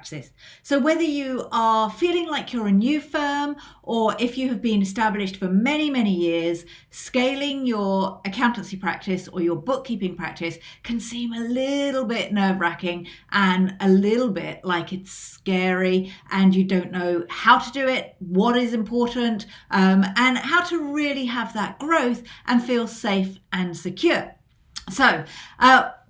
practice. So whether you are feeling like you're a new firm or if you have been established for many, many years, scaling your accountancy practice or your bookkeeping practice can seem a little bit nerve-wracking and a little bit like it's scary and you don't know how to do it, what is important, and how to really have that growth and feel safe and secure. So,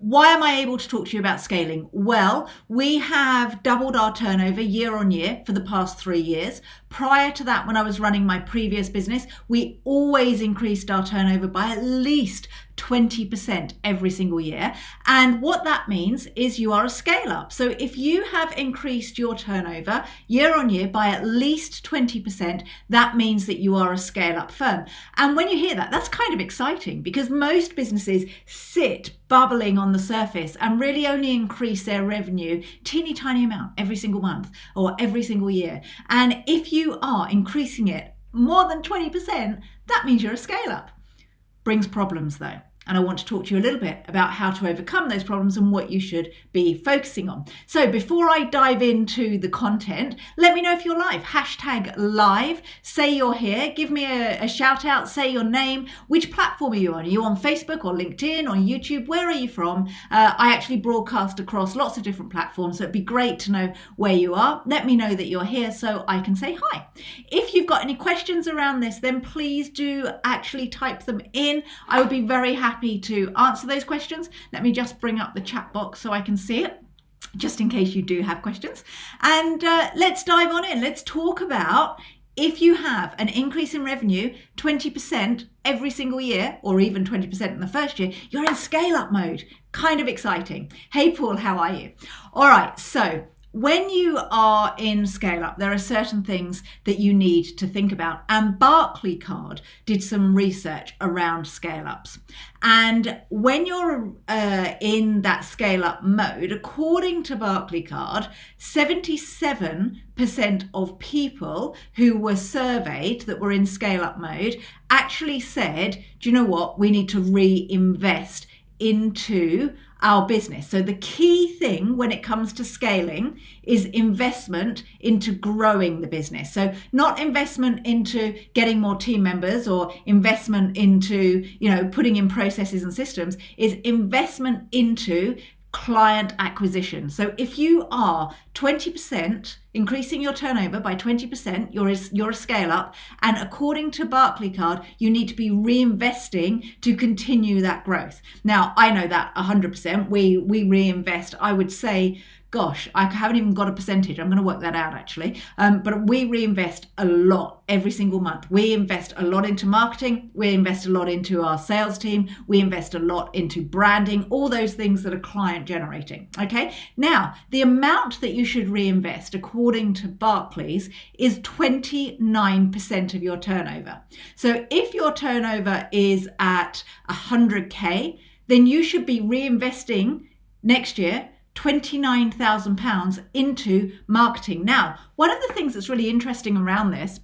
why am I able to talk to you about scaling? Well, we have doubled our turnover year on year for the past 3 years. Prior to that, when I was running my previous business, we always increased our turnover by at least 20% every single year. And what that means is you are a scale up. So if you have increased your turnover year on year by at least 20%, that means that you are a scale up firm. And when you hear that, that's kind of exciting because most businesses sit bubbling on the surface and really only increase their revenue teeny tiny amount every single month or every single year. And if you are increasing it more than 20%, that means you're a scale up. Brings problems though. And I want to talk to you a little bit about how to overcome those problems and what you should be focusing on. So before I dive into the content, let me know if you're live. Hashtag live. Say you're here. Give me a shout out. Say your name. Which platform are you on? Are you on Facebook or LinkedIn or YouTube? Where are you from? I actually broadcast across lots of different platforms, so it'd be great to know where you are. Let me know that you're here so I can say hi. If you've got any questions around this, then please do actually type them in. I would be very happy to answer those questions. Let me just bring up the chat box so I can see it, just in case you do have questions. And let's dive on in. Let's talk about if you have an increase in revenue, 20% every single year, or even 20% in the first year, you're in scale up mode. Kind of exciting. Hey, Paul, how are you? All right, so when you are in scale up, there are certain things that you need to think about. And Barclaycard did some research around scale ups. And when you're in that scale up mode, according to Barclaycard, 77% of people who were surveyed that were in scale up mode actually said, do you know what? We need to reinvest into our business. So the key thing when it comes to scaling is investment into growing the business. So not investment into getting more team members or investment into, putting in processes and systems, is investment into client acquisition. So if you are 20% increasing your turnover by 20%, you're a scale up. And according to Barclaycard, you need to be reinvesting to continue that growth. Now, I know that 100%. We reinvest, I would say, gosh, I haven't even got a percentage. I'm going to work that out actually. But we reinvest a lot every single month. We invest a lot into marketing. We invest a lot into our sales team. We invest a lot into branding, all those things that are client generating. Okay. Now, the amount that you should reinvest, according to Barclays, is 29% of your turnover. So if your turnover is at 100K, then you should be reinvesting next year £29,000 into marketing. Now, one of the things that's really interesting around this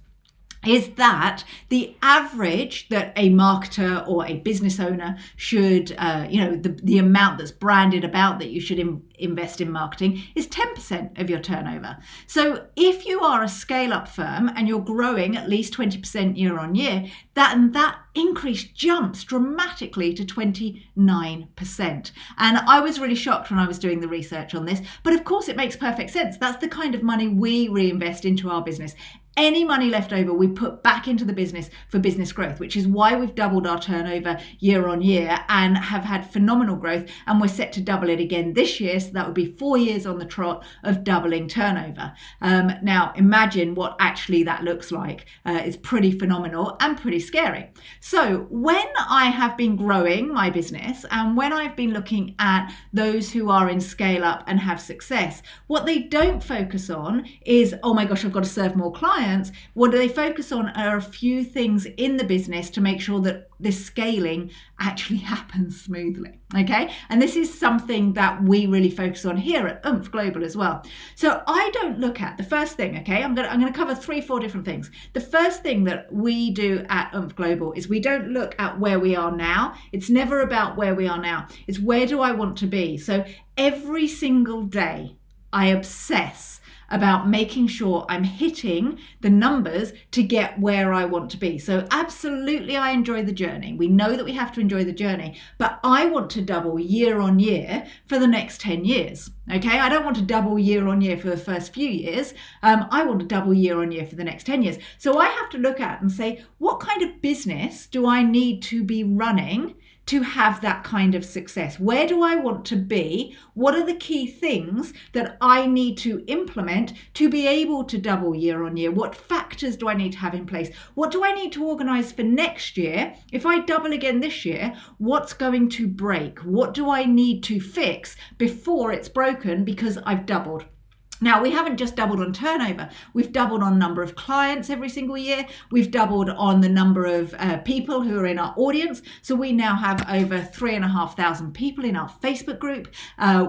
is that the average that a marketer or a business owner should, the amount that's branded about that you should invest in marketing is 10% of your turnover. So if you are a scale-up firm and you're growing at least 20% year on year, that increase jumps dramatically to 29%. And I was really shocked when I was doing the research on this, but of course it makes perfect sense. That's the kind of money we reinvest into our business. Any money left over, we put back into the business for business growth, which is why we've doubled our turnover year on year and have had phenomenal growth. And we're set to double it again this year. So that would be 4 years on the trot of doubling turnover. Now, imagine what actually that looks like. It's pretty phenomenal and pretty scary. So when I have been growing my business and when I've been looking at those who are in scale up and have success, what they don't focus on is, oh my gosh, I've got to serve more clients. What do they focus on are a few things in the business to make sure that this scaling actually happens smoothly. Okay. And this is something that we really focus on here at Oomph.Global as well. So I don't look at the first thing. Okay. I'm going to cover 3-4 different things. The first thing that we do at Oomph.Global is we don't look at where we are now. It's never about where we are now. It's where do I want to be? So every single day I obsess about making sure I'm hitting the numbers to get where I want to be. So absolutely, I enjoy the journey. We know that we have to enjoy the journey, but I want to double year on year for the next 10 years. Okay, I don't want to double year on year for the first few years. I want to double year on year for the next 10 years. So I have to look at and say, what kind of business do I need to be running to have that kind of success? Where do I want to be? What are the key things that I need to implement to be able to double year on year? What factors do I need to have in place? What do I need to organize for next year? If I double again this year, what's going to break? What do I need to fix before it's broken because I've doubled? Now, we haven't just doubled on turnover. We've doubled on number of clients every single year. We've doubled on the number of people who are in our audience. So we now have over 3,500 people in our Facebook group.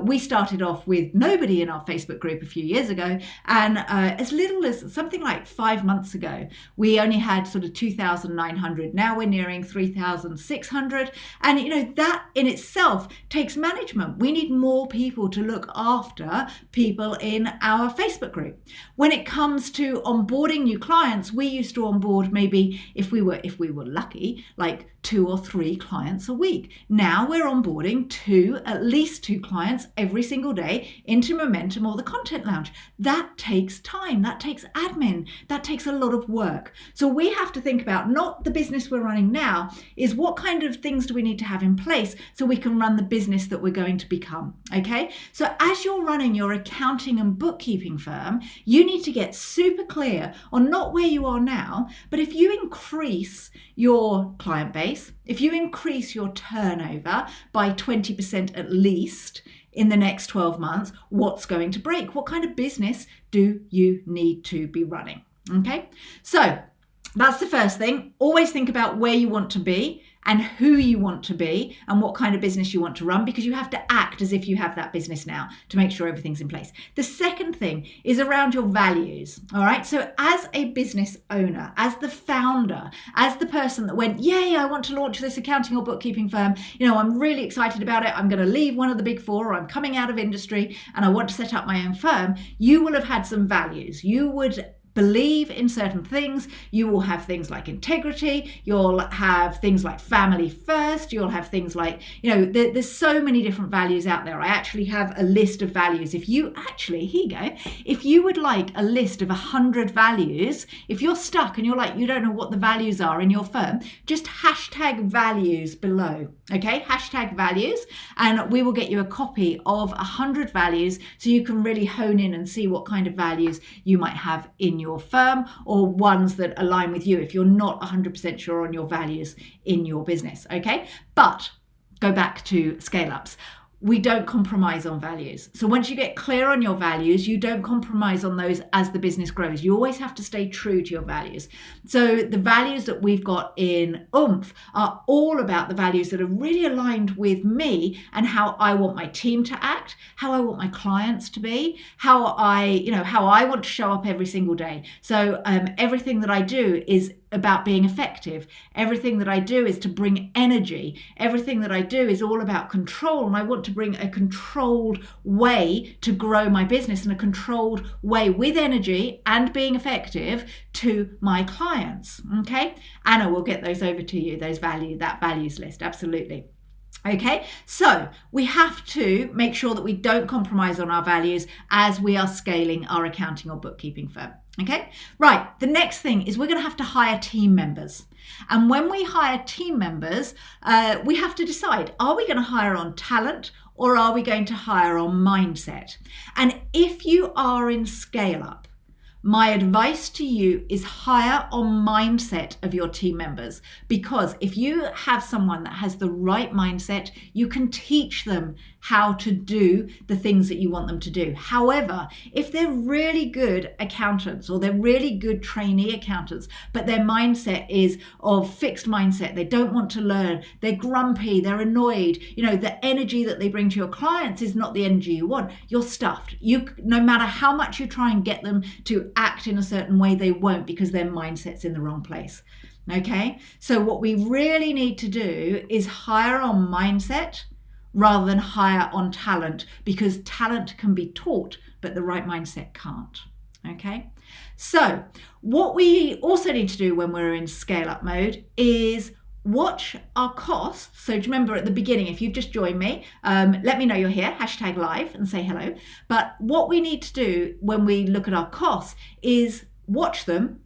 We started off with nobody in our Facebook group a few years ago. And as little as something like 5 months ago, we only had sort of 2,900. Now we're nearing 3,600. And, you know, that in itself takes management. We need more people to look after people in our Facebook group. When it comes to onboarding new clients, we used to onboard maybe, if we were lucky, like 2 or 3 clients a week. Now we're onboarding at least two clients every single day into Momentum or the Content Lounge. That takes time, that takes admin, that takes a lot of work. So we have to think about not the business we're running now, is what kind of things do we need to have in place so we can run the business that we're going to become, okay? So as you're running your accounting and bookkeeping firm, you need to get super clear on not where you are now, but if you increase your client base, if you increase your turnover by 20% at least in the next 12 months, what's going to break? What kind of business do you need to be running? Okay, so that's the first thing. Always think about where you want to be and who you want to be and what kind of business you want to run, because you have to act as if you have that business now to make sure everything's in place. The second thing is around your values. All right. So as a business owner, as the founder, as the person that went, yay, I want to launch this accounting or bookkeeping firm. You know, I'm really excited about it. I'm going to leave one of the big four, or I'm coming out of industry and I want to set up my own firm. You will have had some values. You would believe in certain things. You will have things like integrity. You'll have things like family first. You'll have things like, you know, there's so many different values out there. I actually have a list of values. If you actually, here you go. If you would like a list of 100 values, if you're stuck and you're like, you don't know what the values are in your firm, just hashtag values below. Okay, hashtag values, and we will get you a copy of 100 values so you can really hone in and see what kind of values you might have in your firm, or ones that align with you if you're not 100% sure on your values in your business. Okay, but go back to scale ups. We don't compromise on values. So once you get clear on your values, you don't compromise on those as the business grows. You always have to stay true to your values. So the values that we've got in Oomph are all about the values that are really aligned with me and how I want my team to act, how I want my clients to be, how I want to show up every single day. So everything that I do is about being effective. Everything that I do is to bring energy. Everything that I do is all about control, and I want to bring a controlled way to grow my business, and a controlled way with energy and being effective to my clients. Okay, Anna will get those over to you, that values list. Absolutely. Okay, so we have to make sure that we don't compromise on our values as we are scaling our accounting or bookkeeping firm. Okay, right. The next thing is we're going to have to hire team members. And when we hire team members, we have to decide, are we going to hire on talent or are we going to hire on mindset? And if you are in scale up, my advice to you is hire on mindset of your team members, because if you have someone that has the right mindset, you can teach them how to do the things that you want them to do. However, if they're really good accountants or they're really good trainee accountants, but their mindset is of fixed mindset, they don't want to learn, they're grumpy, they're annoyed, you know, the energy that they bring to your clients is not the energy you want, you're stuffed. No matter how much you try and get them to act in a certain way, they won't, because their mindset's in the wrong place. Okay, so what we really need to do is hire on mindset rather than hire on talent, because talent can be taught, but the right mindset can't. Okay, so what we also need to do when we're in scale up mode is watch our costs. So do you remember at the beginning, if you've just joined me, let me know you're here, #live, and say hello. But what we need to do when we look at our costs is watch them,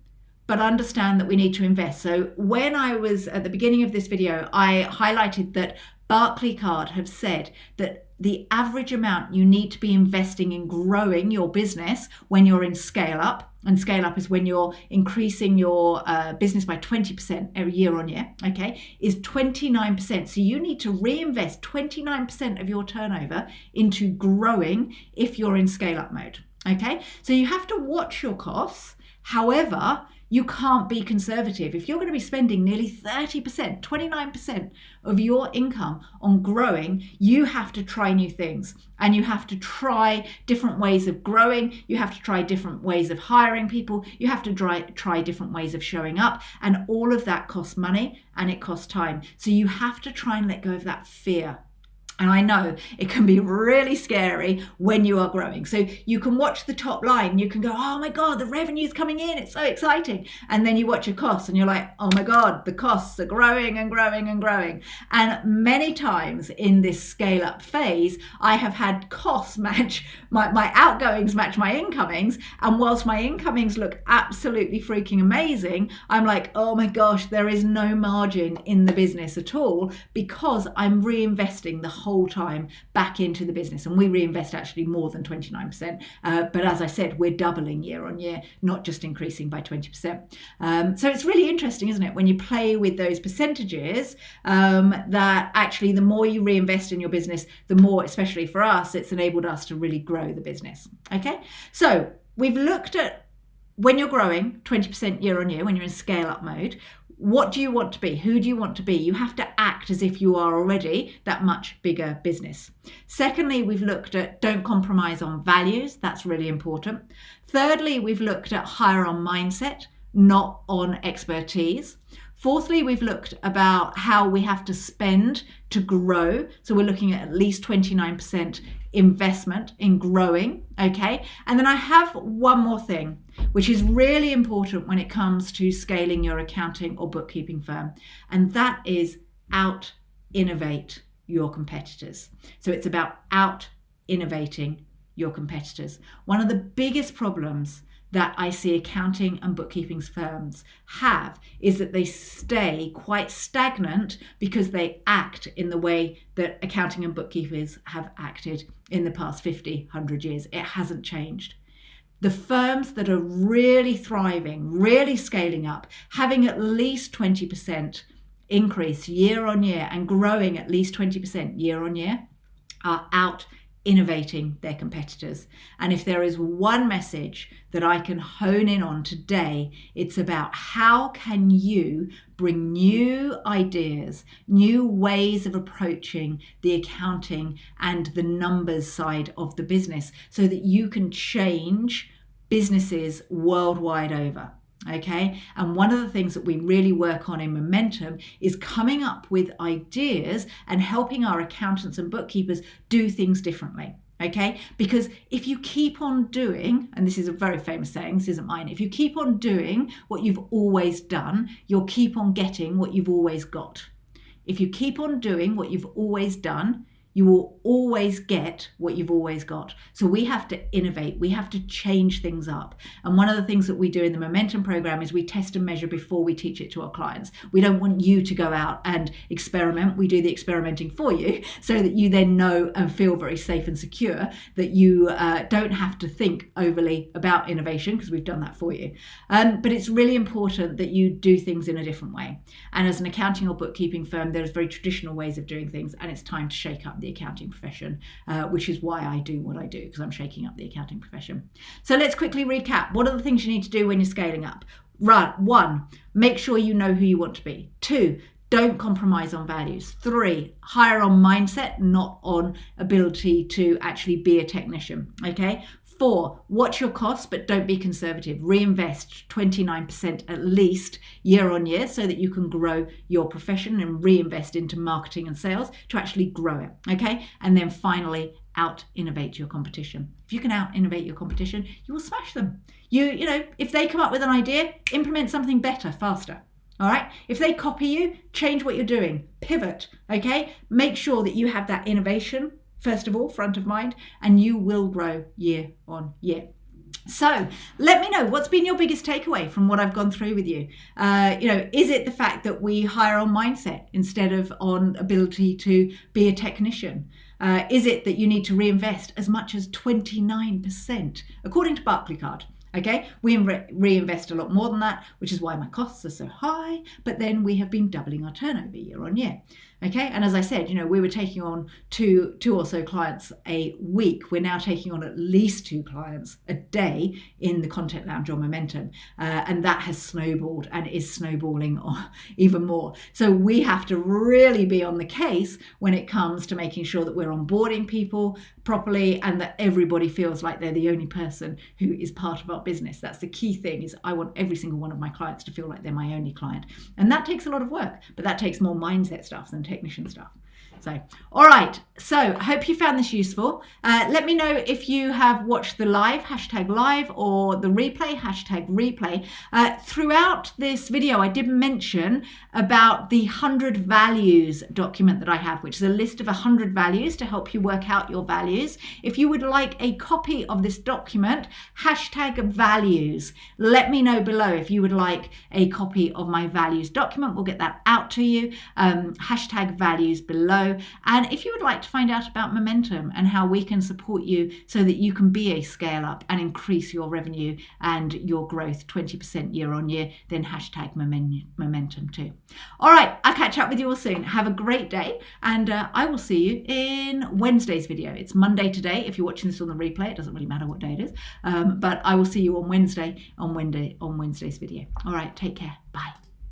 but understand that we need to invest. So when I was at the beginning of this video, I highlighted that Barclaycard have said that the average amount you need to be investing in growing your business when you're in scale up, and scale up is when you're increasing your business by 20% every year on year, okay, is 29%. So you need to reinvest 29% of your turnover into growing if you're in scale up mode, okay? So you have to watch your costs. However, you can't be conservative. If you're going to be spending nearly 30%, 29% of your income on growing, you have to try new things, and you have to try different ways of growing. You have to try different ways of hiring people. You have to try different ways of showing up, and all of that costs money and it costs time. So you have to try and let go of that fear. And I know it can be really scary when you are growing. So you can watch the top line, you can go, oh my God, the revenue's coming in, it's so exciting. And then you watch your costs and you're like, oh my God, the costs are growing and growing and growing. And many times in this scale up phase, I have had costs match my outgoings match my incomings. And whilst my incomings look absolutely freaking amazing, I'm like, oh my gosh, there is no margin in the business at all, because I'm reinvesting the whole time back into the business, and we reinvest actually more than 29%, but as I said, we're doubling year on year, not just increasing by 20%. So it's really interesting, isn't it, when you play with those percentages, that actually the more you reinvest in your business, the more, especially for us, it's enabled us to really grow the business. Okay, so we've looked at when you're growing 20% year on year, when you're in scale up mode. What do you want to be? Who do you want to be? You have to act as if you are already that much bigger business. Secondly, we've looked at don't compromise on values. That's really important. Thirdly, we've looked at hire on mindset, not on expertise. Fourthly, we've looked about how we have to spend to grow. So we're looking at least 29% investment in growing, okay? And then I have one more thing, which is really important when it comes to scaling your accounting or bookkeeping firm, and that is out-innovate your competitors. So it's about out-innovating your competitors. One of the biggest problems that I see accounting and bookkeeping firms have is that they stay quite stagnant because they act in the way that accounting and bookkeepers have acted in the past 50, 100 years. It hasn't changed. The firms that are really thriving, really scaling up, having at least 20% increase year on year and growing at least 20% year on year are out innovating their competitors. And if there is one message that I can hone in on today, it's about how can you bring new ideas, new ways of approaching the accounting and the numbers side of the business so that you can change businesses worldwide over. Okay, and one of the things that we really work on in Momentum is coming up with ideas and helping our accountants and bookkeepers do things differently. Okay, because if you keep on doing, and this is a very famous saying, this isn't mine, if you keep on doing what you've always done, you'll keep on getting what you've always got. If you keep on doing what you've always done, you will always get what you've always got. So we have to innovate. We have to change things up. And one of the things that we do in the Momentum program is we test and measure before we teach it to our clients. We don't want you to go out and experiment. We do the experimenting for you so that you then know and feel very safe and secure that you don't have to think overly about innovation, because we've done that for you. But it's really important that you do things in a different way. And as an accounting or bookkeeping firm, there's very traditional ways of doing things, and it's time to shake up the accounting profession, which is why I do what I do, because I'm shaking up the accounting profession. So let's quickly recap. What are the things you need to do when you're scaling up? Right, 1, make sure you know who you want to be. 2, don't compromise on values. 3, hire on mindset, not on ability to actually be a technician. Okay. 4, watch your costs, but don't be conservative. Reinvest 29% at least year on year so that you can grow your profession, and reinvest into marketing and sales to actually grow it. Okay. And then finally, out innovate your competition. If you can out innovate your competition, you will smash them. You know, if they come up with an idea, implement something better, faster. All right. If they copy you, change what you're doing, pivot. Okay. Make sure that you have that innovation, first of all, front of mind, and you will grow year on year. So let me know, what's been your biggest takeaway from what I've gone through with you? Is it the fact that we hire on mindset instead of on ability to be a technician? Is it that you need to reinvest as much as 29%, according to Barclaycard? Okay, we reinvest a lot more than that, which is why my costs are so high, but then we have been doubling our turnover year on year. Okay, and as I said, we were taking on two or so clients a week. We're now taking on at least 2 clients a day in the Content Lounge on Momentum. And that has snowballed and is snowballing even more. So we have to really be on the case when it comes to making sure that we're onboarding people properly and that everybody feels like they're the only person who is part of our business. That's the key thing, is I want every single one of my clients to feel like they're my only client. And that takes a lot of work, but that takes more mindset stuff than technician stuff. So, all right. So I hope you found this useful. Let me know if you have watched the live, #live, or the replay, #replay. Throughout this video, I did mention about the 100 values document that I have, which is a list of 100 values to help you work out your values. If you would like a copy of this document, #values. Let me know below if you would like a copy of my values document. We'll get that out to you. #values below. And if you would like to find out about Momentum and how we can support you so that you can be a scale up and increase your revenue and your growth 20% year on year, then #momentum too. All right, I'll catch up with you all soon. Have a great day, and I will see you in Wednesday's video. It's Monday today. If you're watching this on the replay, it doesn't really matter what day it is, but I will see you on Wednesday on Wednesday's video. All right, take care. Bye.